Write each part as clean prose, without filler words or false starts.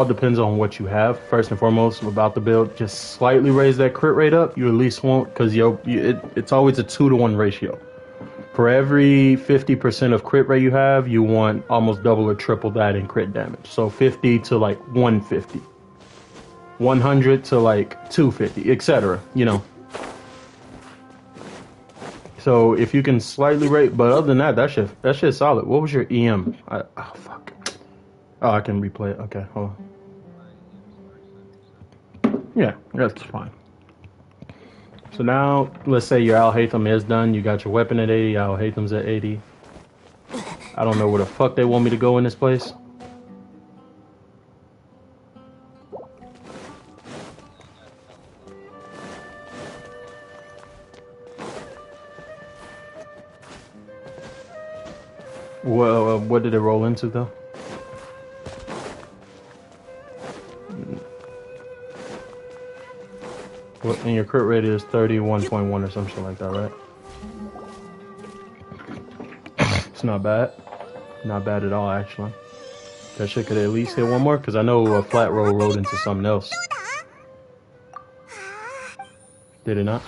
all depends on what you have. First and foremost, about the build, just slightly raise that crit rate up. You at least won't, because it's always a 2-to-1 ratio. For every 50% of crit rate you have, you want almost double or triple that in crit damage. So 50 to like 150, 100 to like 250, etc. You know. So if you can slightly rate, but other than that, that shit's solid. What was your EM? Oh fuck. Oh, I can replay it. Okay, hold on. Yeah, that's fine. So now, let's say your Al Hatham is done. You got your weapon at 80. Al Hatham's at 80. I don't know where the fuck they want me to go in this place. Well, what did it roll into though? Well, and your crit rate is 31.1 or something like that, right? It's not bad. Not bad at all, actually. That shit could at least hit one more, because I know a flat roll rolled into something else. Did it not?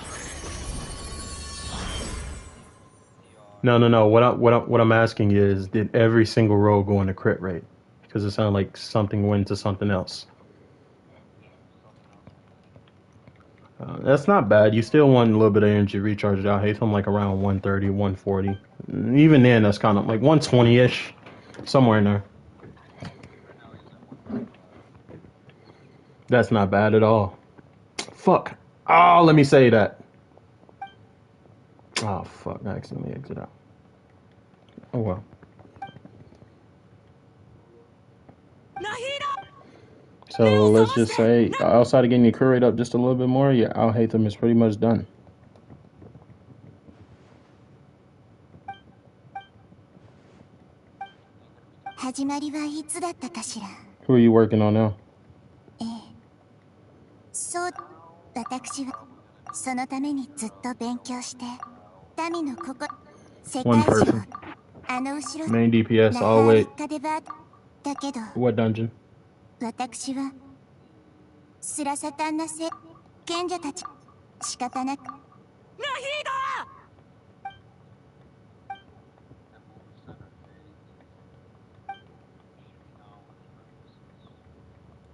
No. What I'm asking is, did every single roll go into crit rate? Because it sounded like something went to something else. That's not bad. You still want a little bit of energy recharged out. Hatham like around 130, 140. Even then, that's kind of like 120-ish. Somewhere in there. That's not bad at all. Fuck. Oh, let me say that. Oh, fuck. I accidentally exit out. Oh, well. So let's just say, outside of getting your crit rate up just a little bit more, yeah, Al Hatham is pretty much done. Who are you working on now? One person. Main DPS, oh wait. What dungeon? You're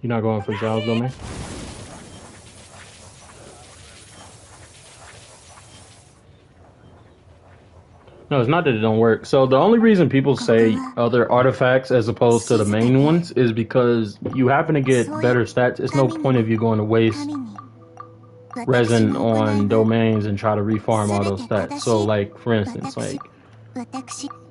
not going for Zhao's domain? No, it's not that it don't work. So the only reason people say other artifacts as opposed to the main ones is because you happen to get better stats. It's no point of you going to waste resin on domains and try to refarm all those stats. So like, for instance, like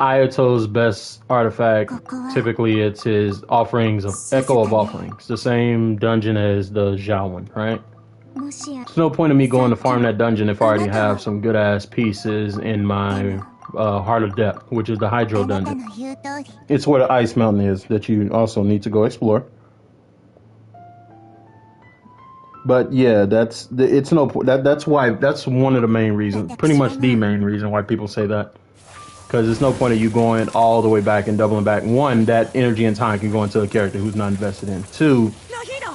Ayato's best artifact, typically it's his offerings of Echo of Offerings, the same dungeon as the Zhao one, right? There's no point of me going to farm that dungeon if I already have some good ass pieces in my Heart of Depth, which is the Hydro dungeon. It's where the Ice Mountain is that you also need to go explore. But yeah, that's one of the main reasons, pretty much the main reason why people say that. Because there's no point of you going all the way back and doubling back. One, that energy and time can go into a character who's not invested in. Two,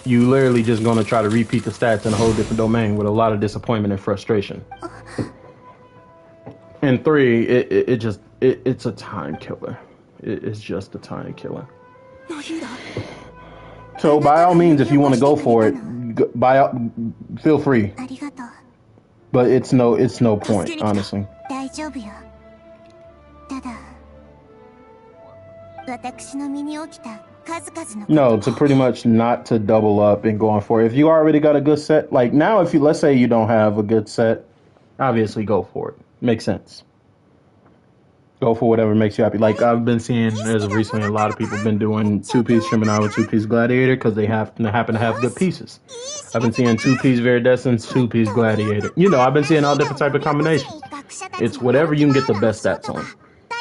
you literally just going to try to repeat the stats in a whole different domain with a lot of disappointment and frustration. And three, it's a time killer. It's just a time killer. So by all means, if you want to go for it, feel free. But it's no point, honestly. No, to pretty much not to double up and going for it. If you already got a good set, like now, if you, let's say you don't have a good set, obviously go for it. Makes sense. Go for whatever makes you happy. Like I've been seeing as of recently, a lot of people have been doing 2-piece Gemini with 2-piece Gladiator because they happen to have good pieces. I've been seeing 2-piece Viridescence, 2-piece Gladiator. You know, I've been seeing all different type of combinations. It's whatever you can get the best stats on.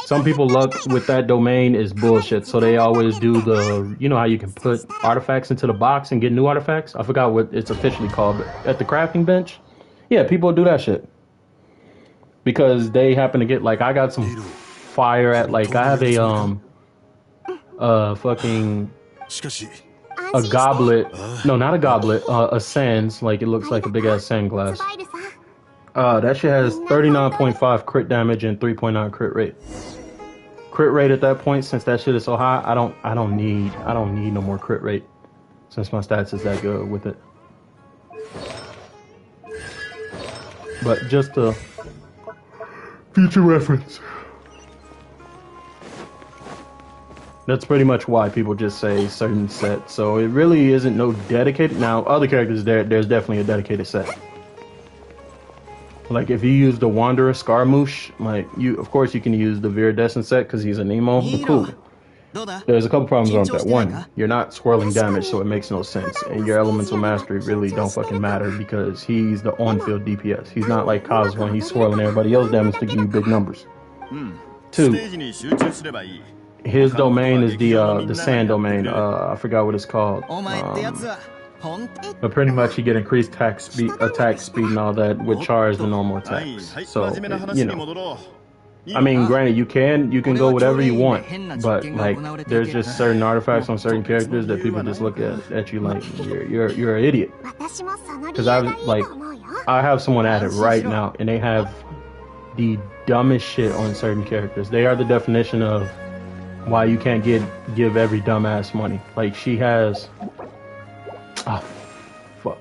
Some people luck with that domain is bullshit, so they always do the, you know how you can put artifacts into the box and get new artifacts? I forgot what it's officially called, but at the crafting bench? Yeah, people do that shit. Because they happen to get, like, I got some fire at, like, I have a, fucking a goblet. No, not a goblet. A sands. Like it looks like a big ass sand glass. That shit has 39.5 crit damage and 3.9 crit rate. Crit rate at that point, since that shit is so high, I don't need no more crit rate, since my stats is that good with it. But just a future reference. That's pretty much why people just say certain set. So it really isn't no dedicated. Now, other characters, there's definitely a dedicated set. Like if you use the Wanderer Scaramouche, like of course you can use the Viridescent set because he's an emo. Cool. There's a couple problems on that. One, you're not swirling damage, so it makes no sense. And your elemental mastery really don't fucking matter because he's the on-field DPS. He's not like Kaz when he's swirling everybody else's damage to give you big numbers. Two, his domain is the sand domain. I forgot what it's called. But pretty much you get increased attack speed, and all that with charged and normal attacks. So you know, I mean, granted, you can go whatever you want, but like there's just certain artifacts on certain characters that people just look at you like you're an idiot. Because I have someone at it right now, and they have the dumbest shit on certain characters. They are the definition of why you can't give every dumbass money. Like she has. Oh, fuck.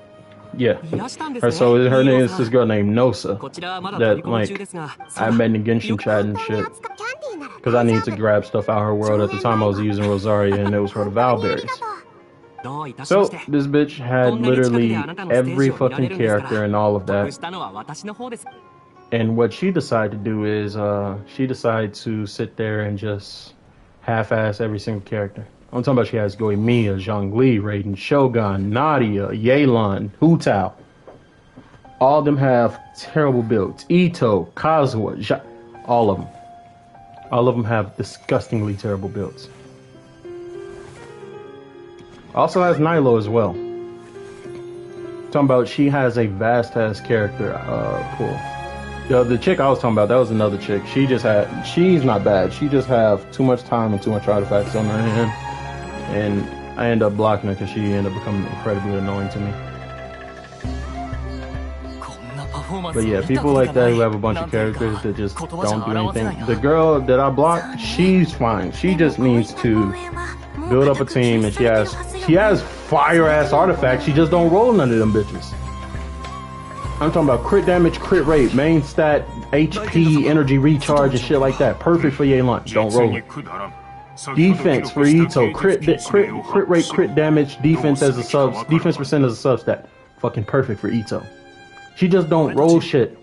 Yeah. Her name is this girl named Nosa. That, like, I met in Genshin chat and shit. Because I needed to grab stuff out of her world. At the time, I was using Rosaria, and it was for the Valberries. So, this bitch had literally every fucking character and all of that. And what she decided to do is, she decided to sit there and just half-ass every single character. I'm talking about she has Goemia, Zhongli, Raiden, Shogun, Nadia, Yelan, Hu Tao. All of them have terrible builds. Ito, Kazuha, all of them. All of them have disgustingly terrible builds. Also has Nilo as well. Talking about she has a vast-ass character pool. The chick I was talking about, that was another chick. She's not bad. She just have too much time and too much artifacts on her hand. And I end up blocking her because she ended up becoming incredibly annoying to me. But yeah, people like that who have a bunch of characters that just don't do anything. The girl that I blocked, she's fine. She just needs to build up a team, and she has fire ass artifacts. She just don't roll none of them bitches. I'm talking about crit damage, crit rate, main stat, HP, energy recharge, and shit like that. Perfect for Yelan. Don't roll it. Defense for Ito, crit rate, crit damage, defense as a defense percent as a substat. Fucking perfect for Ito. She just don't roll shit.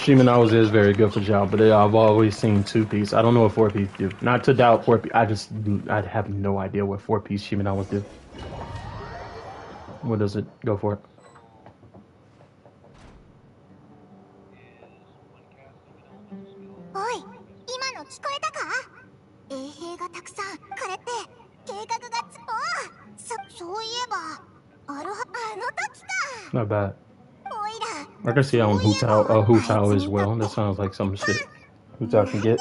Shimanao is very good for Zhao, but I've always seen 2-piece. I don't know what 4-piece do. Not to doubt 4-piece. I have no idea what 4-piece Shimanao do. What does it go for? Not bad. I can see how Hu Tao as well. That sounds like some shit Hu Tao can get.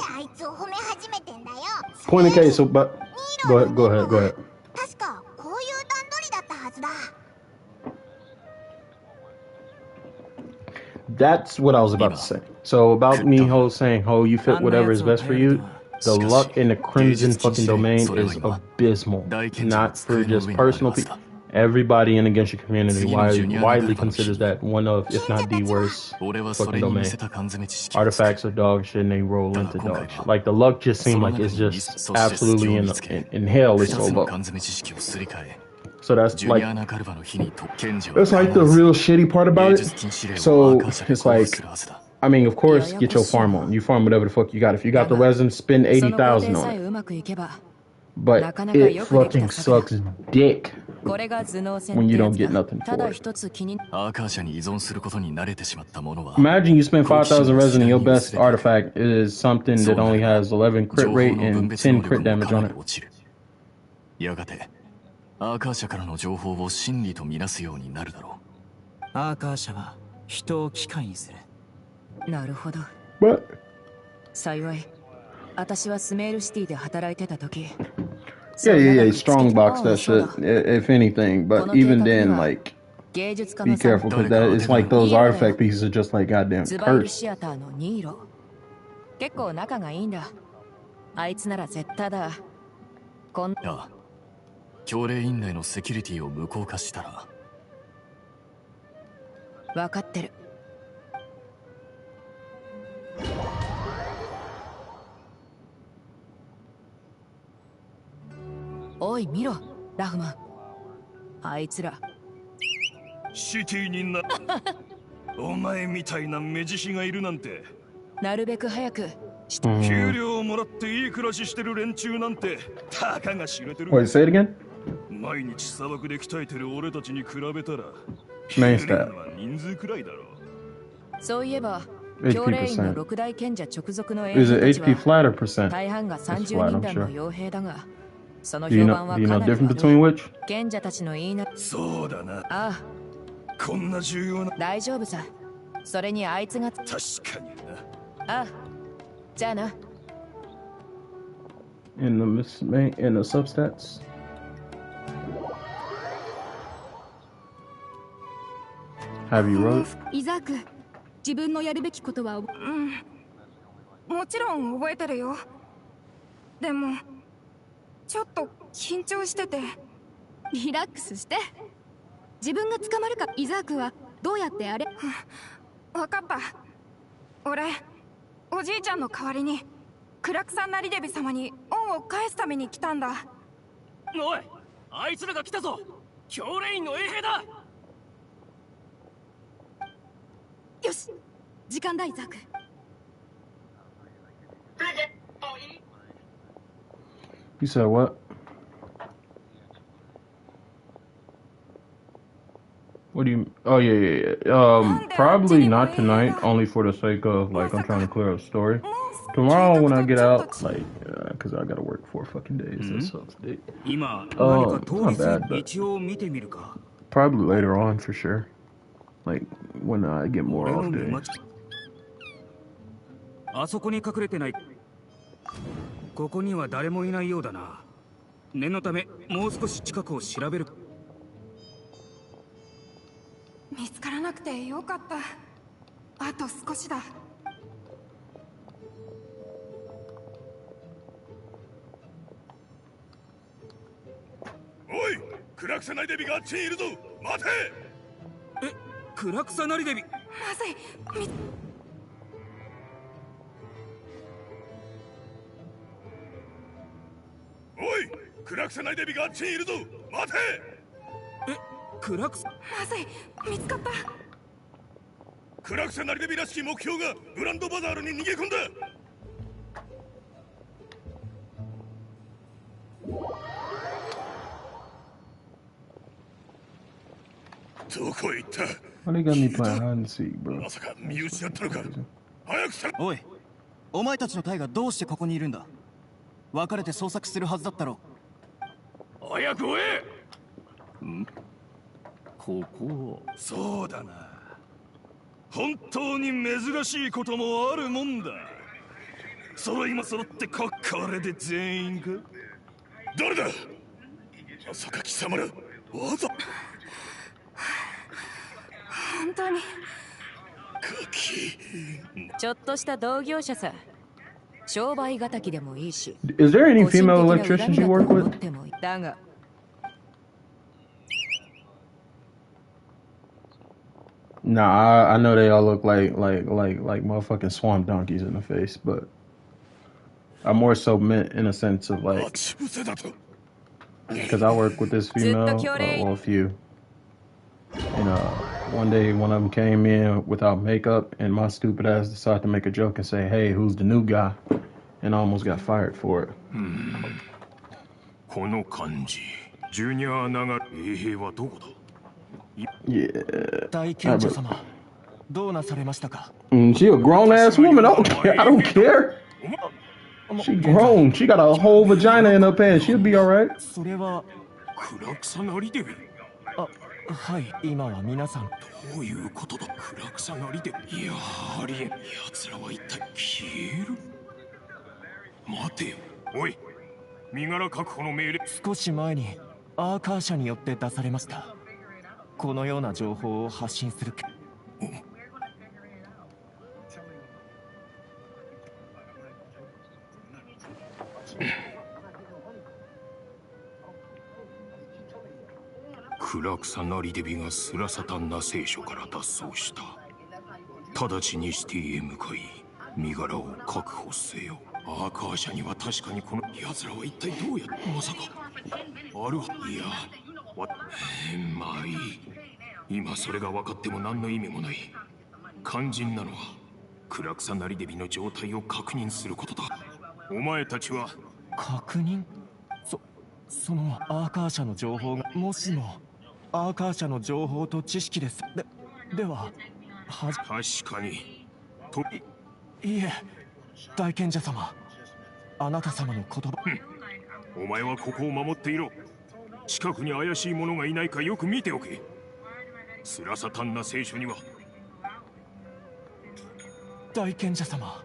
Point in case, but go ahead. That's what I was about to say. So about Miho saying, "Ho, you fit whatever is best for you." The luck in the Crimson fucking domain is abysmal. Not for just personal people. Everybody in the Genshin community widely considers that one of, if not the worst fucking domain. Artifacts are dog shit and they roll into dog shit. Like the luck just seems like it's just absolutely in hell. It's so low. So that's like the real shitty part about it. So it's like I mean, of course, get your farm on. You farm whatever the fuck you got. If you got the resin, spend 80,000 on it. But it fucking sucks dick when you don't get nothing for it. Imagine you spend 5,000 resin and your best artifact is something that only has 11 crit rate and 10 crit damage on it. やがてアーカー社からの情報を真理とみなすようになるだろう。アーカー社は人を機械にする。なるほど。幸い、私はスメールシティで働いてた時。Yeah, strong box that shit, if anything. But even then, like, be careful because that it's like those artifact pieces are just like goddamn cursed. 結構仲がいいんだ。あいつなら絶対だ。教令院内のセキュリティを無効化したら。分かってる。おい見ろ、ラフマン。あいつら。シティにな。お前みたいな目獅子がいるなんて。なるべく早く。給料をもらっていい暮らししてる連中なんてたかが知れてる。Wait, say it again? 毎日砂漠で鍛えてる俺たちに比べたら Main stat. 人数くらいだろう。そういえば、教令員の六大賢者直属の Is it HP flat or percent? 大半が30人団の傭兵だが、その Do you 評 know, 判は do you か know なり difference 悪い。 between which? 賢者たちの言いな。そうだな。ああ。こんな重要な。大丈夫さ。それにあいつが。確かにな。ああ。じゃあな。In the substats? Have you wrote? イザーク、自分のやるべきことは、もちろん覚えてるよ。でもちょっと緊張してて。リラックスして。自分が捕まるか。イザークはどうやってあれ。わかった。俺、おじいちゃんの代わりにクラクサンナリデビ様に恩を返すために来たんだ。おい、あいつらが来たぞ。教令員の衛兵だ。よし、時間だイザーク。You said what? What do you? Oh yeah. Probably not tonight. Only for the sake of like I'm trying to clear up the story. Tomorrow when I get out, like, cause I gotta work 4 fucking days. That sucks, dude. Not bad, but probably later on for sure. Like when I get more off days. あそこに隠れてない。ここには誰もいないようだな。念のためもう少し近くを調べる。見つからなくてよかった。あと少しだ。おい、クラクサナリデビがあっちにいるぞ。待て。え、クラクサナリデビ。まずい。おい、クラクサナリデビがあっちにいるぞ。待て。え、クラクサ。まずい、見つかった。クラクサナリデビらしき目標がグランドバザールに逃げ込んだ。どこへ行った。 Why they got me playing hide and seek, bro? まさか見失ったのか。早くさ。おい、お前たちの隊がどうしてここにいるんだ。別れて捜索するはずだったろ。早く追え。ここ。そうだな。本当に珍しいこともあるもんだ。揃いも揃ってこれで全員か。誰だ。まさか貴様らわざ。本当に。ちょっとした同業者さ。商売敵でもいいし。Is there any female electricians you work with? だが。Nah, I know they all look like motherfucking swamp donkeys in the face, but I more so meant in a sense of like, because I work with this female, well, a few, and One day, one of them came in without makeup, and my stupid ass decided to make a joke and say, "Hey, who's the new guy?" And I almost got fired for it. この感じ。ジュニアアナが衛兵はどこだ Yeah. 大賢者様、どうなされましたか? She a grown ass woman. I don't care. I don't care. She grown. She got a whole vagina in her pants. She'll be alright. それは、クラクサナリデビはい、今は皆さん。どういうことだクラクサナリデビいやありえん。奴らは一体消える待てよ。おい、身柄確保の命令。少し前にアーカー社によって出されました。このような情報を発信する。クラクサナリデビがスラサタンナ聖書から脱走した。直ちにシティへ向かい身柄を確保せよ。アーカー社には確かにこの奴らは一体どうやってまさかあるいやまあいい。今それが分かっても何の意味もない。肝心なのはクラクサナリデビの状態を確認することだ。お前たちは確認？そのアーカー社の情報がもしもアーカー社の情報と知識です。では確かにいえ、大賢者様、あなた様の言葉。お前はここを守っていろ。近くに怪しい者がいないかよく見ておけ。スラサタンナ聖書には。大賢者様。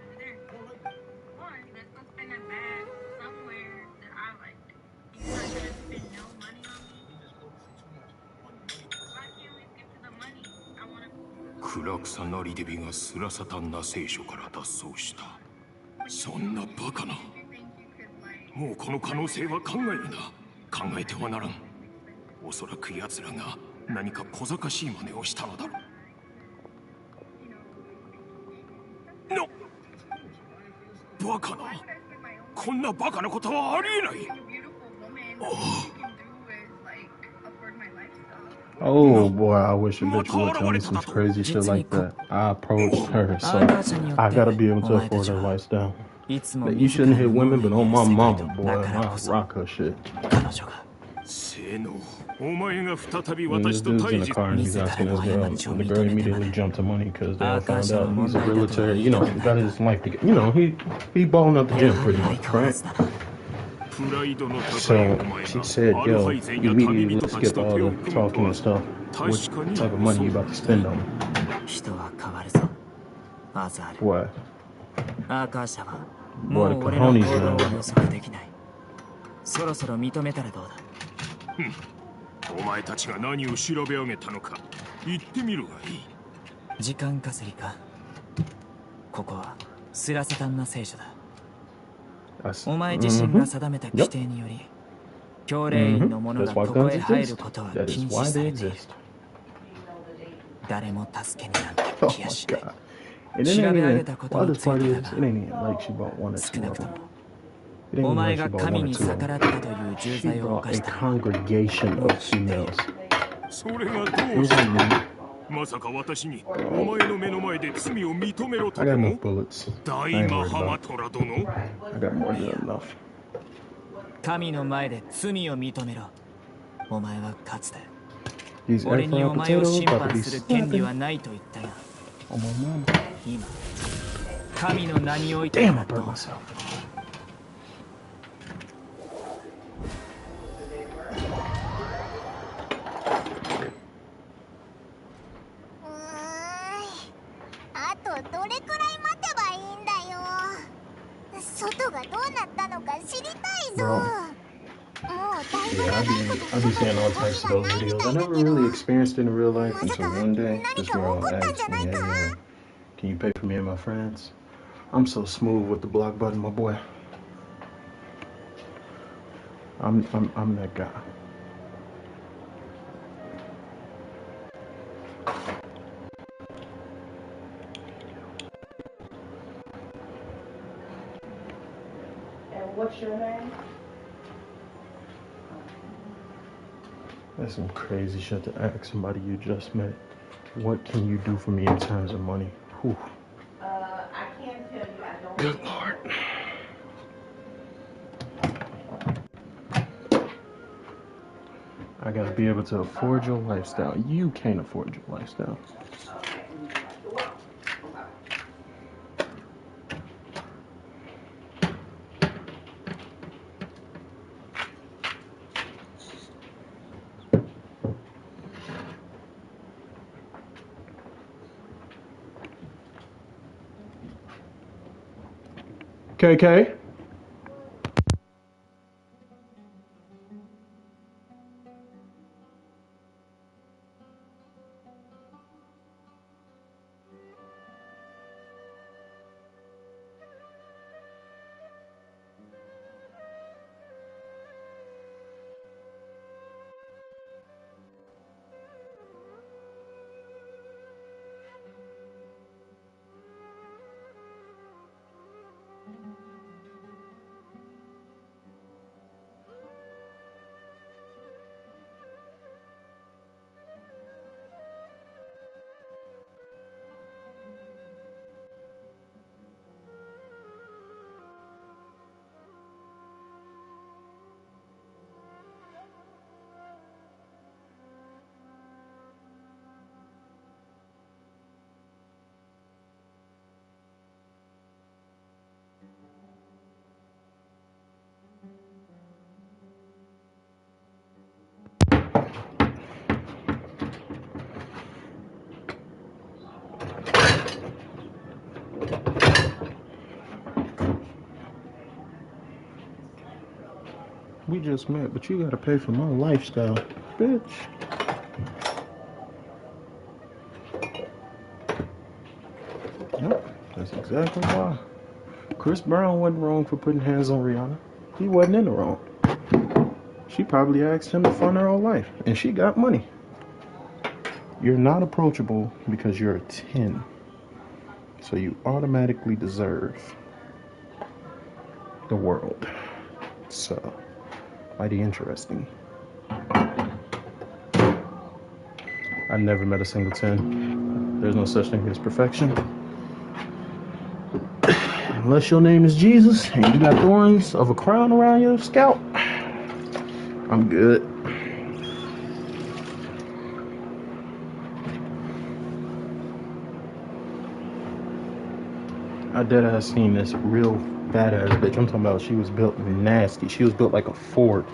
クラクサナリデビがスラサタンナ聖書から脱走した。そんなバカな。もうこの可能性は考えるな。考えてはならん。おそらく奴らが何か小賢しい真似をしたのだろう。バカな。こんなバカなことはありえない。Oh boy, I wish a bitch would tell me some crazy shit like that. I approached her, so I gotta be able to afford her lifestyle. Like, you shouldn't hit women, but on my mama, boy, I rock her shit. And this dude's in the car and he's asking this girl, and the girl immediately jumped to money because they all found out he's a realtor. You know, got his life together. You know, he balling up the gym pretty much, right? So she said, yo, immediately let's skip all the talking and stuff. What type of money you about to spend on him? What? Boy, the cojones now. そろそろ認めたらどうだ。お前たちが何を調べ上げたのか言ってみるがいい。時間稼ぎか。ここはスラサタンナ聖書だ。お前自身が定めた規定により、教令員の者がここへ入ることは禁止されている。誰も助けになんて来やしない。調べ上げたことについてだが、少なくともお前が神に逆らったという重罪を犯したのはもう知っている。それがどうしたの？まさか私にお前の目の前で罪を認めろとでも？大マハマトラ殿？神の前で罪を認めろ。お前はかつて俺にお前を審判する権利はないと言ったが、今神の名においてはどう？あとどれくらい待てばいいんだよ。外がどうなったのか知りたいぞ。Yeah, I be seeing all types of those videos. I never really experienced it in real life until one day this girl asked me, hey, can you pay for me and my friends? I'm so smooth with the block button, my boy. I'm that guy. And what's your name? That's some crazy shit to ask somebody you just met. What can you do for me in terms of money? Whew. I can't tell you. I don't. Good Lord. I gotta be able to afford your lifestyle. You can't afford your lifestyle. KK? We just met, but you gotta pay for my lifestyle, bitch. Yep, that's exactly why. Chris Brown wasn't wrong for putting hands on Rihanna. He wasn't in the wrong. She probably asked him to fund her whole life, and she got money. You're not approachable because you're a 10. So you automatically deserve the world. So, mighty interesting. I never met a single 10. There's no such thing as perfection. Unless your name is Jesus and you got thorns of a crown around your scalp, I'm good. I deadass seen this real badass bitch. I'm talking about she was built nasty. She was built like a Ford.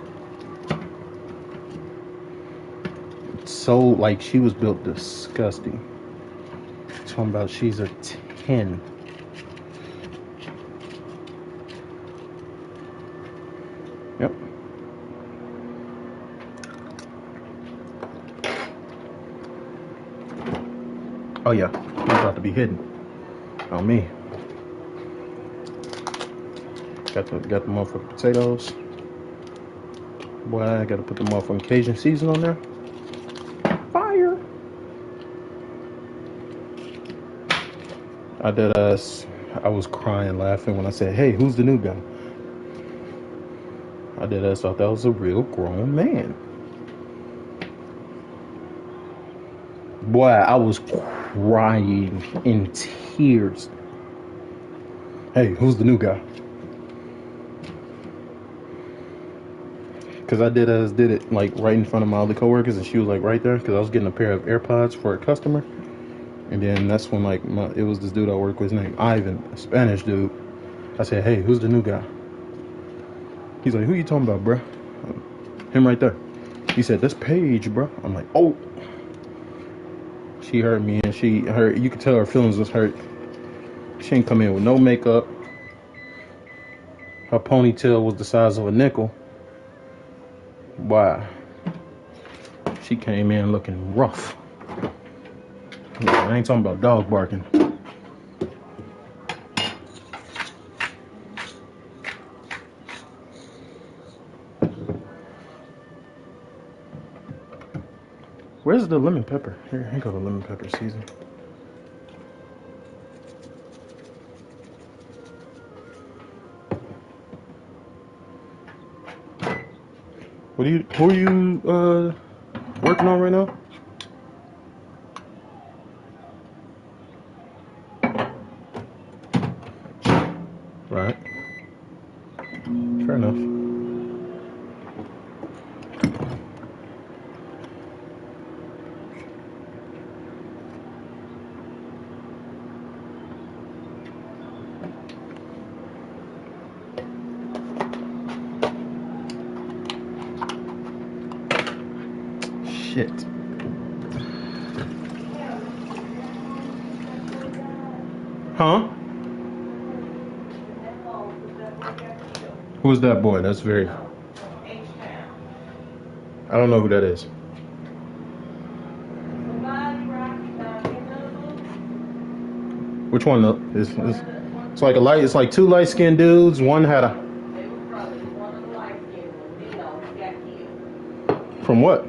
So, like, she was built disgusting. I'm talking about she's a 10. Yep. Oh yeah, I'm about to be hidden on me. Got the motherfucking potatoes. Boy, I gotta put the motherfucking Cajun season on there. Fire! I was crying laughing when I said, hey, who's the new guy? I thought that was a real grown man. Boy, I was crying in tears. Hey, who's the new guy? Because I did it like right in front of my other coworkers, and she was like right there because I was getting a pair of AirPods for a customer. And then that's when like it was this dude I work with, his name Ivan, a Spanish dude. I said, hey, who's the new guy? He's like, who you talking about, bro? Him right there. He said, that's Paige, bro. I'm like, oh. She heard me, and you could tell her feelings was hurt. She ain't come in with no makeup. Her ponytail was the size of a nickel. Wow. She came in looking rough. I ain't talking about dog barking. Where's the lemon pepper? Here go the lemon pepper season. Who are you working on right now? Right. Fair enough. Shit. Huh? Who's that boy? That's very... I don't know who that is. Which one? It's like a light. It's like two light-skinned dudes. One had a... From what?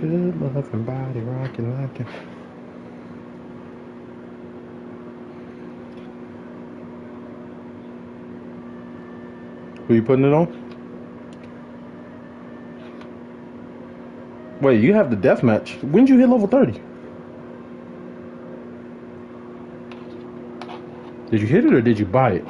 Good loving body rocking like it. Who you putting it on? Wait, you have the deathmatch. When did you hit level 30? Did you hit it or did you buy it?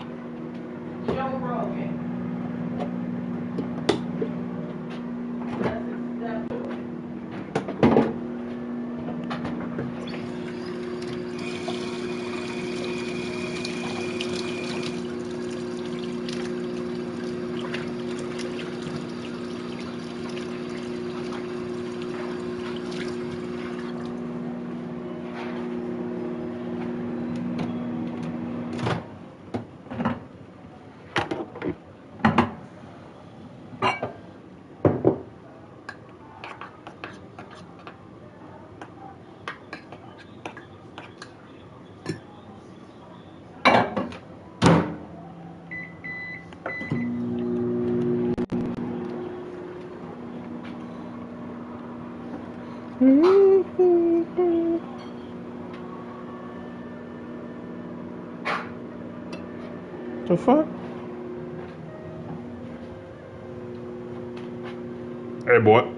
The fuck? Hey, boy.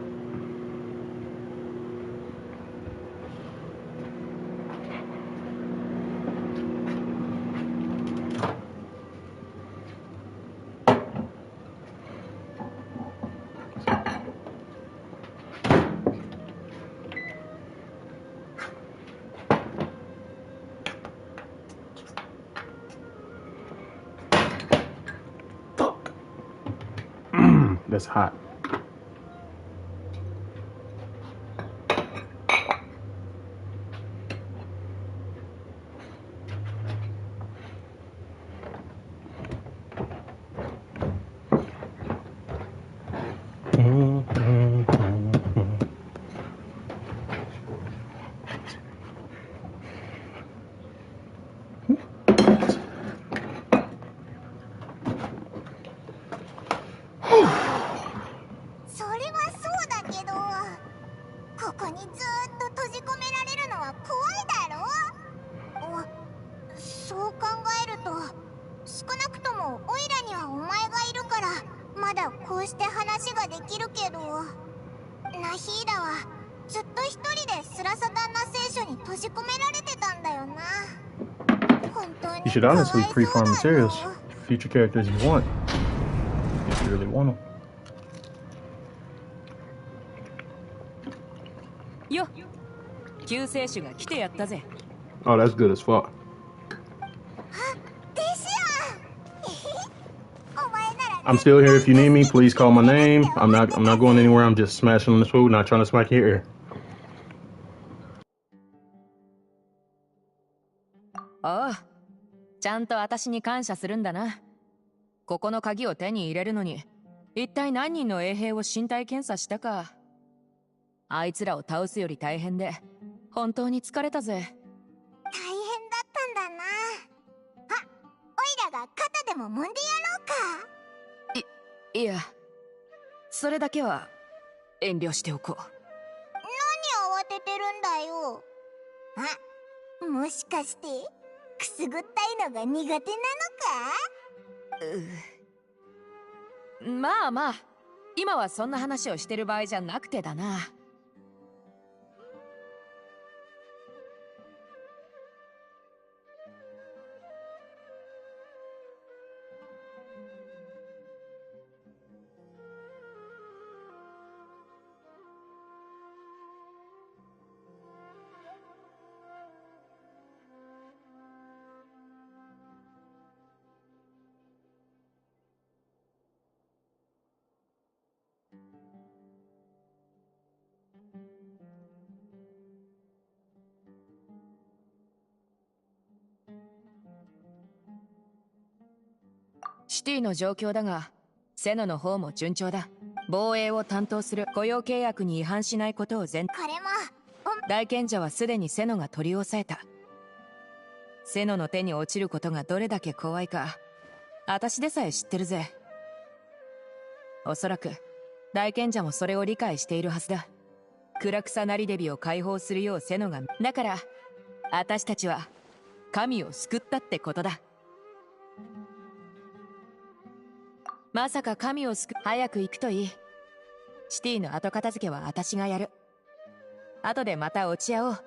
Fuck. That's hot. You should honestly pre-farm materials. Future characters you want. If you really want them. Yo, 救世主が来てやったぜ。 Oh, that's good as fuck. I'm still here if you need me. Please call my name. I'm not going anywhere. I'm just smashing on this food, not trying to smack your ear. ああ、ちゃんと私に感謝するんだな。ここの鍵を手に入れるのに、一体何人の衛兵を身体検査したか。あいつらを倒すより大変で、本当に疲れたぜ。大変だったんだな。あ、肩でも揉んでやろうか。いや、それだけは遠慮しておこう。何慌ててるんだよ。あ、もしかしてくすぐったいのが苦手なのか。まあまあ、今はそんな話をしてる場合じゃなくてだな。シティの状況だが、セノの方も順調だ。防衛を担当する雇用契約に違反しないことをこれも大賢者はすでにセノが取り押さえた。セノの手に落ちることがどれだけ怖いか、私でさえ知ってるぜ。おそらく大賢者もそれを理解しているはずだ。暗草なりデビを解放するようセノが。だから私たちは神を救ったってことだ。まさか神を救う。早く行くといい。シティの後片付けは私がやる。後でまた落ち合おう。